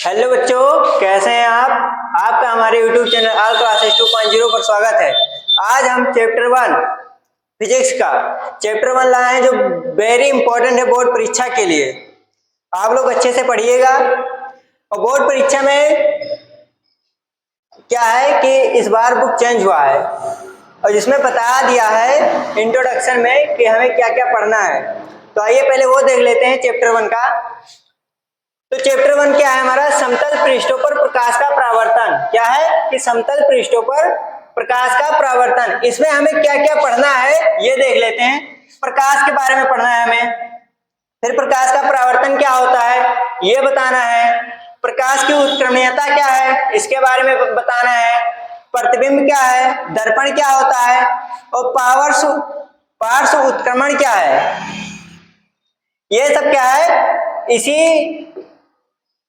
Hello बच्चों, कैसे हैं आप? आपका हमारे YouTube चैनल ऑल क्लासेस 2.0 पर स्वागत है। आज हम चैप्टर 1 फिजिक्स का चैप्टर 1 लाए हैं जो वेरी इंपॉर्टेंट है बोर्ड परीक्षा के लिए। आप लोग अच्छे से पढ़िएगा। और बोर्ड परीक्षा में क्या है कि इस बार बुक चेंज हुआ है और जिसमें बता दिया है इंट्रोडक्शन में कि हमें क्या क्या पढ़ना है। तो आइए पहले वो देख लेते हैं चैप्टर 1 का। तो चैप्टर 1 क्या है हमारा? समतल पृष्ठों पर प्रकाश का परावर्तन। क्या है कि समतल पृष्ठों पर प्रकाश का परावर्तन। इसमें हमें क्या क्या पढ़ना है ये देख लेते हैं। प्रकाश के बारे में पढ़ना है हमें, फिर प्रकाश का परावर्तन क्या होता है ये बताना है, प्रकाश की उत्क्रमणीयता क्या है इसके बारे में बताना है, प्रतिबिंब क्या है, दर्पण क्या होता है और पार्श्व उत्क्रमण क्या है। ये सब क्या है, इसी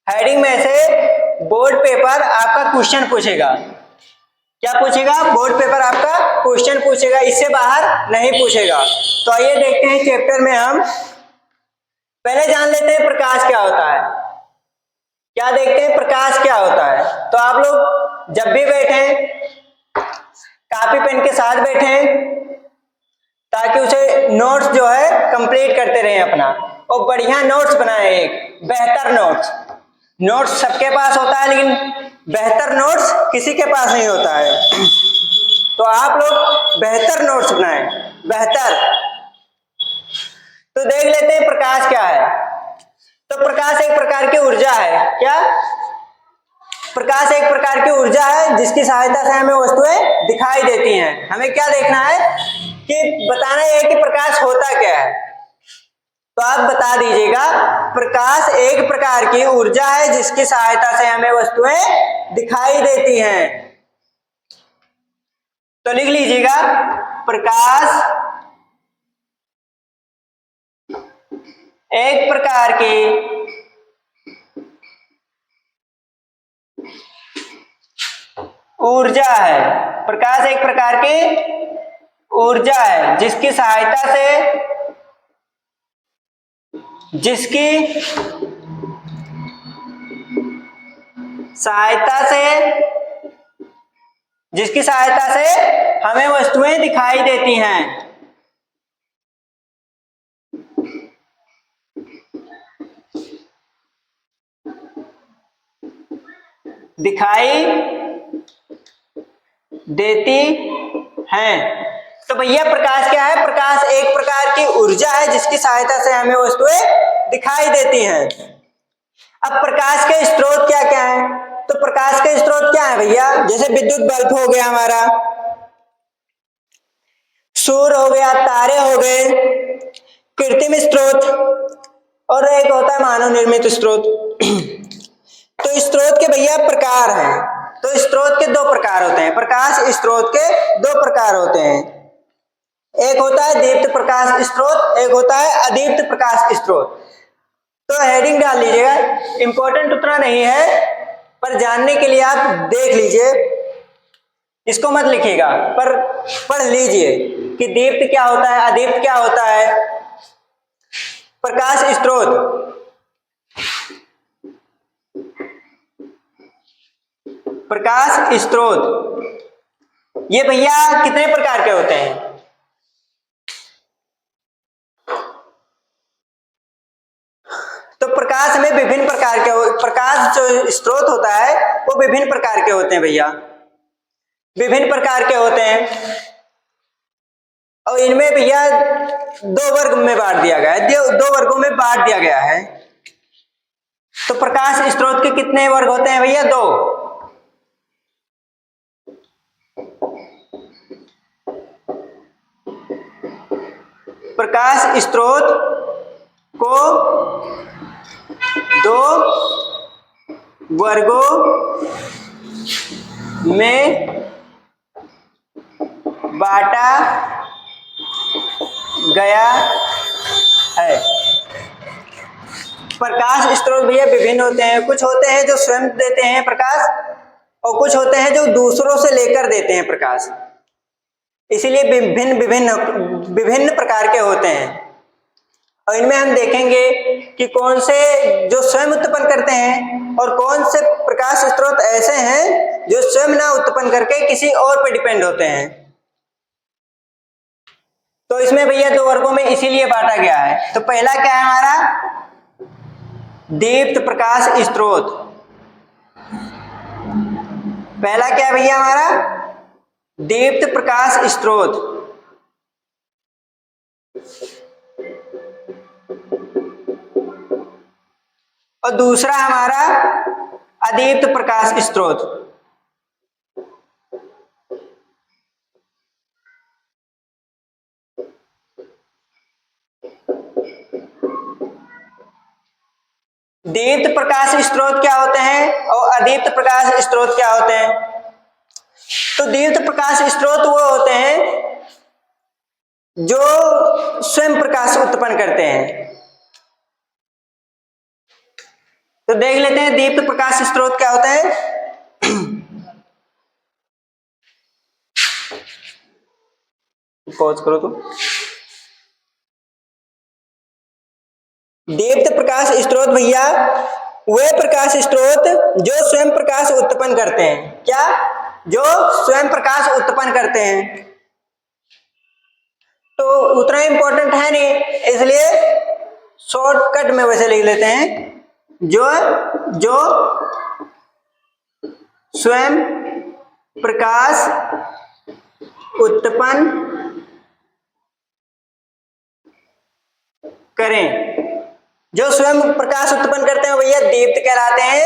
हेडिंग में से बोर्ड पेपर आपका क्वेश्चन पूछेगा। क्या पूछेगा? बोर्ड पेपर आपका क्वेश्चन पूछेगा, इससे बाहर नहीं पूछेगा। तो आइए देखते हैं चैप्टर में हम पहले जान लेते हैं प्रकाश क्या होता है। क्या देखते हैं प्रकाश क्या होता है। तो आप लोग जब भी बैठे कॉपी पेन के साथ बैठे ताकि उसे नोट्स जो है कंप्लीट करते रहें अपना, और बढ़िया नोट्स बनाए, एक बेहतर नोट्स सबके पास होता है लेकिन बेहतर नोट्स किसी के पास नहीं होता है। तो आप लोग बेहतर नोट्स बनाएं, बेहतर। तो देख लेते हैं प्रकाश क्या है। तो प्रकाश एक प्रकार की ऊर्जा है। क्या? प्रकाश एक प्रकार की ऊर्जा है जिसकी सहायता से हमें वस्तुएं दिखाई देती हैं। हमें क्या देखना है कि बताना है कि प्रकाश होता क्या है। तो आप बता दीजिएगा, प्रकाश एक प्रकार की ऊर्जा है जिसकी सहायता से हमें वस्तुएं दिखाई देती हैं। तो लिख लीजिएगा, प्रकाश एक प्रकार की ऊर्जा है। प्रकाश एक प्रकार की ऊर्जा है जिसकी सहायता से हमें वस्तुएं दिखाई देती हैं। दिखाई देती हैं। तो भैया प्रकाश क्या है? प्रकाश एक प्रकार की ऊर्जा है जिसकी सहायता से हमें वस्तुएं दिखाई देती हैं। अब प्रकाश के स्रोत क्या क्या है? तो प्रकाश के स्रोत क्या है भैया? जैसे विद्युत बल्ब हो गया हमारा, सूर्य हो गया, तारे हो गए, कृत्रिम स्रोत, और एक होता है मानव निर्मित स्रोत। तो स्रोत के भैया प्रकार हैं। तो स्रोत के दो प्रकार होते हैं। प्रकाश स्रोत के दो प्रकार होते हैं। एक होता है दीप्त प्रकाश स्रोत, एक होता है अदीप्त प्रकाश स्रोत। तो हेडिंग डाल लीजिएगा, इंपॉर्टेंट उतना नहीं है पर जानने के लिए आप देख लीजिए, इसको मत लिखिएगा पर पढ़ लीजिए कि दीप्त क्या होता है, अदीप्त क्या होता है। प्रकाश स्रोत, प्रकाश स्रोत ये भैया कितने प्रकार के होते हैं? तो प्रकाश में विभिन्न प्रकार के, प्रकाश जो स्रोत होता है वो विभिन्न प्रकार के होते हैं भैया, विभिन्न प्रकार के होते हैं। और इनमें भैया दो वर्ग में बांट दिया गया है, दो वर्गों में बांट दिया गया है। तो प्रकाश स्रोत के कितने वर्ग होते हैं भैया? दो। प्रकाश स्रोत को दो वर्गों में बांटा गया है। प्रकाश स्रोत भैया विभिन्न होते हैं। कुछ होते हैं जो स्वयं देते हैं प्रकाश, और कुछ होते हैं जो दूसरों से लेकर देते हैं प्रकाश। इसीलिए विभिन्न प्रकार के होते हैं। और इनमें हम देखेंगे कि कौन से जो स्वयं उत्पन्न करते हैं और कौन से प्रकाश स्रोत ऐसे हैं जो स्वयं ना उत्पन्न करके किसी और पर डिपेंड होते हैं। तो इसमें भैया दो वर्गों में इसीलिए बांटा गया है। तो पहला क्या है हमारा, दीप्त प्रकाश स्रोत। पहला क्या है भैया हमारा, दीप्त प्रकाश स्रोत। और दूसरा हमारा अदीप्त प्रकाश स्रोत। दीप्त प्रकाश स्रोत क्या होते हैं और अदीप्त प्रकाश स्रोत क्या होते हैं? तो दीप्त प्रकाश स्रोत वो होते हैं जो स्वयं प्रकाश उत्पन्न करते हैं। तो देख लेते हैं दीप्त प्रकाश स्रोत क्या होते हैं। पॉज करो तो। दीप्त प्रकाश स्रोत भैया वे प्रकाश स्रोत जो स्वयं प्रकाश उत्पन्न करते हैं। क्या? जो स्वयं प्रकाश उत्पन्न करते हैं। तो उतना इंपॉर्टेंट है नहीं, इसलिए शॉर्टकट में वैसे लिख लेते हैं, जो स्वयं प्रकाश उत्पन्न करें। जो स्वयं प्रकाश उत्पन्न करते हैं भैया दीप्त कहलाते हैं,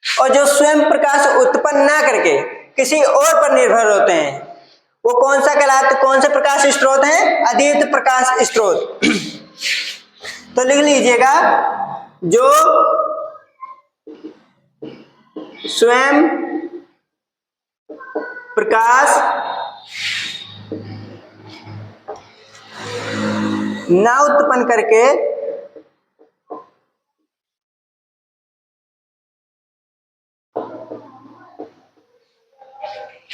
और जो स्वयं प्रकाश उत्पन्न ना करके किसी और पर निर्भर होते हैं वो कौन सा कहलाते, कौन से प्रकाश स्रोत हैं? अदीप्त प्रकाश स्रोत। तो लिख लीजिएगा, जो स्वयं प्रकाश ना उत्पन्न करके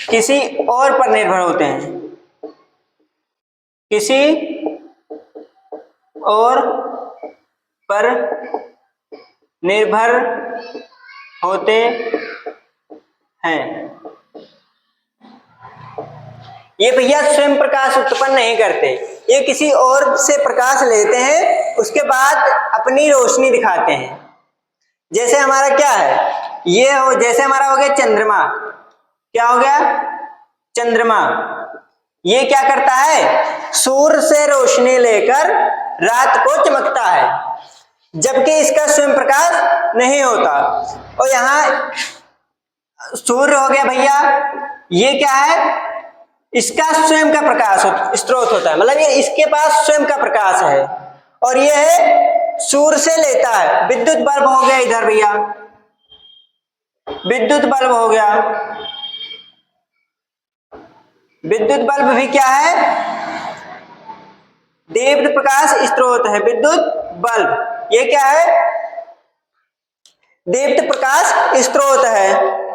किसी और पर निर्भर होते हैं, किसी और पर निर्भर होते हैं। ये भैया स्वयं प्रकाश उत्पन्न नहीं करते, ये किसी और से प्रकाश लेते हैं, उसके बाद अपनी रोशनी दिखाते हैं। जैसे हमारा क्या है, ये हो, जैसे हमारा हो गया चंद्रमा। क्या हो गया? चंद्रमा। ये क्या करता है? सूर्य से रोशनी लेकर रात को चमकता है, जबकि इसका स्वयं प्रकाश नहीं होता। और यहां सूर्य हो गया भैया, ये क्या है? इसका स्वयं का प्रकाश स्रोत होता है, मतलब ये इसके पास स्वयं का प्रकाश है। और ये है सूर्य से लेता है। विद्युत बल्ब हो गया इधर भैया, विद्युत बल्ब हो गया। विद्युत बल्ब भी क्या है? दीप्त प्रकाश स्रोत है विद्युत बल्ब। ये क्या है? दीप्त प्रकाश स्रोत है।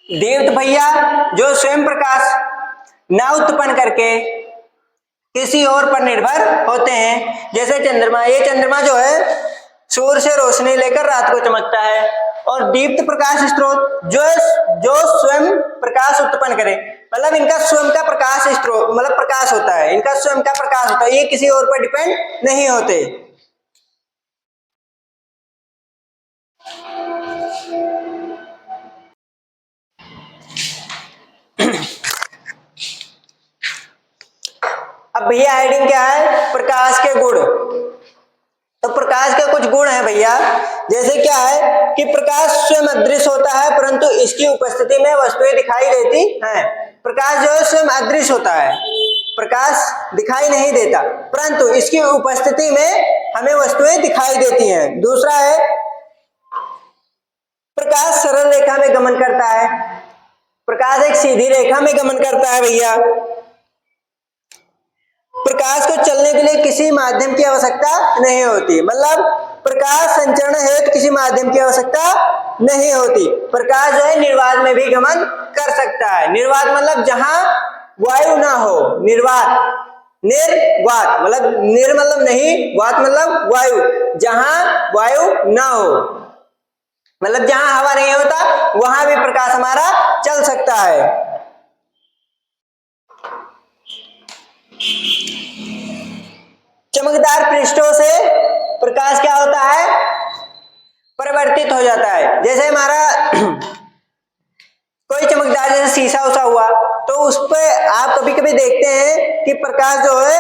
दीप्त भैया जो स्वयं प्रकाश ना उत्पन्न करके किसी और पर निर्भर होते हैं, जैसे चंद्रमा। ये चंद्रमा जो है सूर्य से रोशनी लेकर रात को चमकता है। और दीप्त प्रकाश स्रोत जो स्वयं प्रकाश उत्पन्न करे, मतलब इनका स्वयं का प्रकाश स्रोत, मतलब प्रकाश होता है, इनका स्वयं का प्रकाश होता है, ये किसी और पर डिपेंड नहीं होते। अब भैया हेडिंग क्या है? प्रकाश के गुण। तो प्रकाश के कुछ गुण हैं भैया, जैसे क्या है कि प्रकाश स्वयं अदृश्य होता है, परंतु इसकी उपस्थिति में वस्तुएं दिखाई देती हैं। प्रकाश जो है स्वयं अदृश्य होता है, प्रकाश दिखाई नहीं देता, परंतु इसकी उपस्थिति में हमें वस्तुएं दिखाई देती हैं। दूसरा है प्रकाश सरल रेखा में गमन करता है। प्रकाश एक सीधी रेखा में गमन करता है भैया। प्रकाश को चलने के लिए किसी माध्यम की आवश्यकता नहीं होती, मतलब प्रकाश संचरण हेतु किसी किसी माध्यम की आवश्यकता नहीं होती। प्रकाश जो है निर्वात में भी गमन कर सकता है। निर्वात मतलब जहां वायु ना हो, निर्वात, निर्वात मतलब निर मतलब नहीं, वात मतलब वायु, जहां वायु ना हो, मतलब जहां हवा नहीं होता वहां भी प्रकाश हमारा चल सकता है। चमकदार पृष्ठों से प्रकाश क्या होता है, परिवर्तित हो जाता है। जैसे हमारा कोई चमकदार जैसे शीशा उसा हुआ, तो उस पर आप कभी कभी देखते हैं कि प्रकाश जो है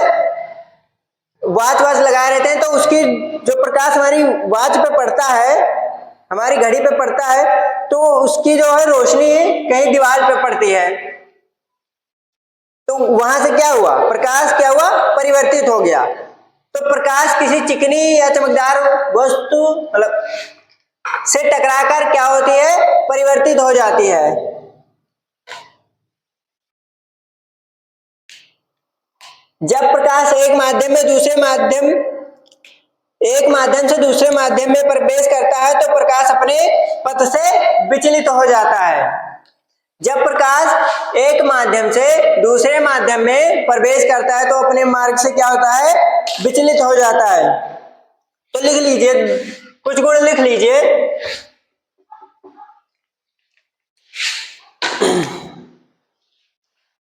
वॉच लगाए रहते हैं, तो उसकी जो प्रकाश हमारी वॉच पे पड़ता है, हमारी घड़ी पे पड़ता है, तो उसकी जो है रोशनी कहीं दीवार पे पड़ती है, तो वहां से क्या हुआ, प्रकाश क्या हुआ, परिवर्तित हो गया। तो प्रकाश किसी चिकनी या चमकदार वस्तु मतलब से टकराकर क्या होती है, परिवर्तित हो जाती है। जब प्रकाश एक माध्यम से दूसरे माध्यम में प्रवेश करता है तो प्रकाश अपने पथ से विचलित हो जाता है। जब प्रकाश एक माध्यम से दूसरे माध्यम में प्रवेश करता है तो अपने मार्ग से क्या होता है, विचलित हो जाता है। तो लिख लीजिए, कुछ गुण लिख लीजिए।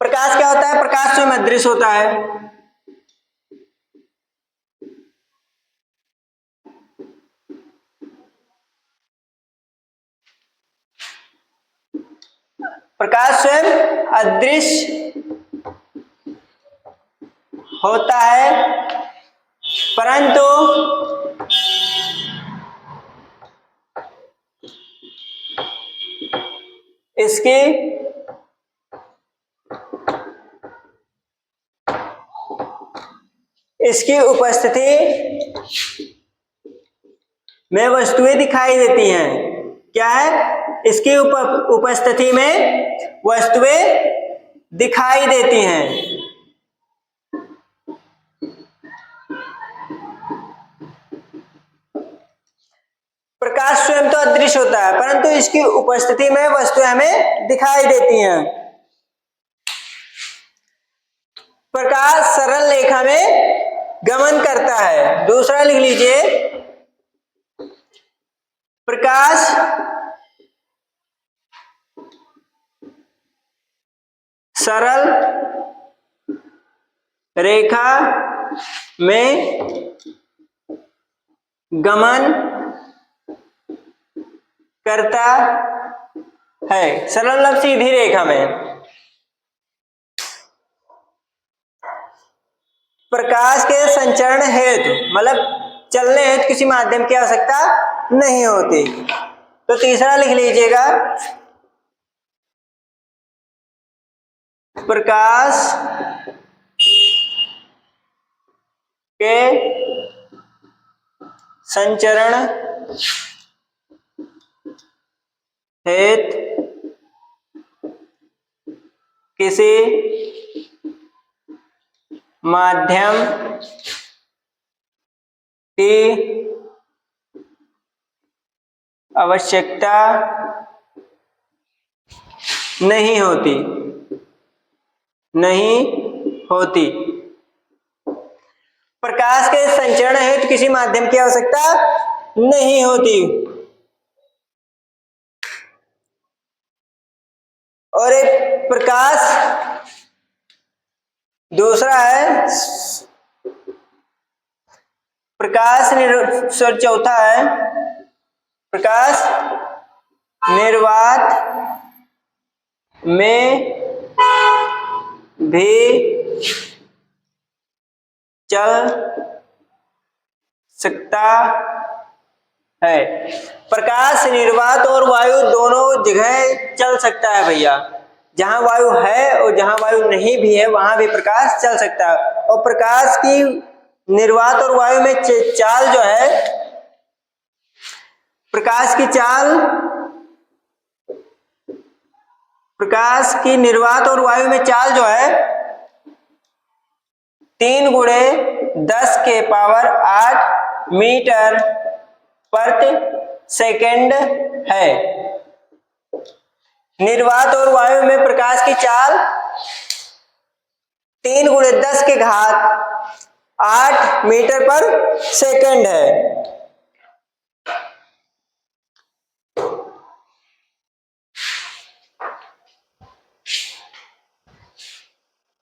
प्रकाश क्या होता है, प्रकाश स्वयं अदृश्य होता है। प्रकाश स्वयं अदृश्य होता है, परंतु इसकी उपस्थिति में वस्तुएं दिखाई देती हैं। क्या है, इसकी उपस्थिति में वस्तुएं दिखाई देती हैं। प्रकाश स्वयं तो अदृश्य होता है, परंतु इसकी उपस्थिति में वस्तुएं हमें दिखाई देती हैं। प्रकाश सरल रेखा में गमन करता है। दूसरा लिख लीजिए, प्रकाश सरल रेखा में गमन करता है। सरल मतलब सीधी रेखा में। प्रकाश के संचरण हेतु मतलब चलने हेतु किसी माध्यम की आवश्यकता नहीं होती। तो तीसरा लिख लीजिएगा, प्रकाश के संचरण हेतु किसी माध्यम की आवश्यकता नहीं होती। प्रकाश के संचरण हेतु किसी माध्यम की आवश्यकता नहीं होती। और एक प्रकाश दूसरा है चौथा है प्रकाश निर्वात में भी चल सकता है। प्रकाश निर्वात और वायु दोनों जगह चल सकता है भैया। जहां वायु है और जहां वायु नहीं भी है वहां भी प्रकाश चल सकता है। और प्रकाश की निर्वात और वायु में चाल जो है, प्रकाश की निर्वात और वायु में चाल जो है 3 × 10⁸ मीटर प्रति सेकेंड है। निर्वात और वायु में प्रकाश की चाल 3 × 10⁸ मीटर पर सेकेंड है।